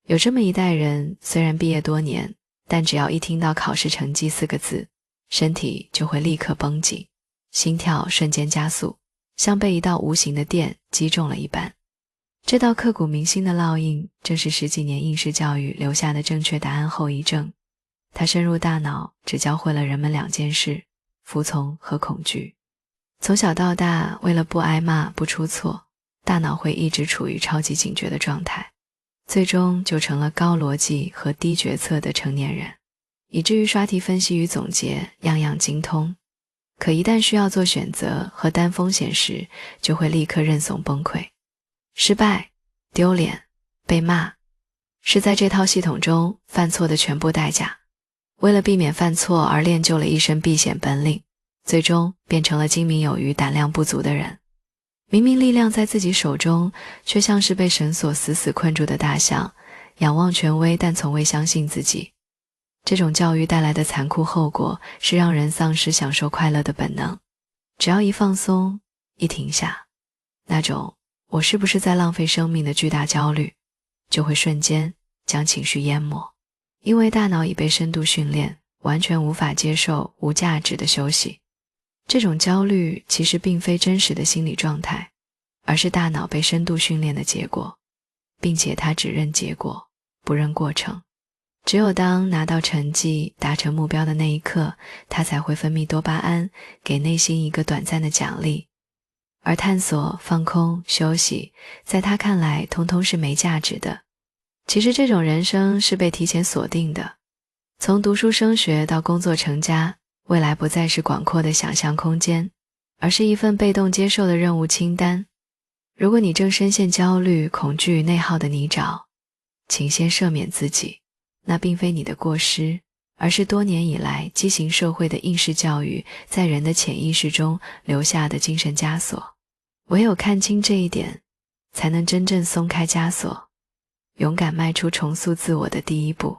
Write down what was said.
有这么一代人，虽然毕业多年，但只要一听到考试成绩4个字，身体就会立刻绷紧，心跳瞬间加速，像被一道无形的电击中了一般。这道刻骨铭心的烙印，正是10几年应试教育留下的正确答案后遗症。它深入大脑，只教会了人们2件事：服从和恐惧。从小到大，为了不挨骂、不出错，大脑会一直处于超级警觉的状态，最终就成了高逻辑和低决策的成年人，以至于刷题分析与总结样样精通，可一旦需要做选择和担风险时，就会立刻认怂崩溃。失败、丢脸、被骂，是在这套系统中犯错的全部代价。为了避免犯错而练就了一身避险本领，最终变成了精明有余、胆量不足的人。明明力量在自己手中，却像是被绳索死死困住的大象，仰望权威但从未相信自己。这种教育带来的残酷后果是让人丧失享受快乐的本能。只要一放松，一停下，那种我是不是在浪费生命的巨大焦虑，就会瞬间将情绪淹没。因为大脑已被深度训练，完全无法接受无价值的休息。这种焦虑其实并非真实的心理状态，而是大脑被深度训练的结果，并且它只认结果，不认过程。只有当拿到成绩、达成目标的那一刻，它才会分泌多巴胺，给内心一个短暂的奖励。而探索、放空、休息，在他看来通通是没价值的。其实这种人生是被提前锁定的，从读书升学到工作成家，未来不再是广阔的想象空间，而是一份被动接受的任务清单。如果你正深陷焦虑、恐惧、内耗的泥沼，请先赦免自己，那并非你的过失，而是多年以来畸形社会的应试教育在人的潜意识中留下的精神枷锁。唯有看清这一点，才能真正松开枷锁，勇敢迈出重塑自我的第一步。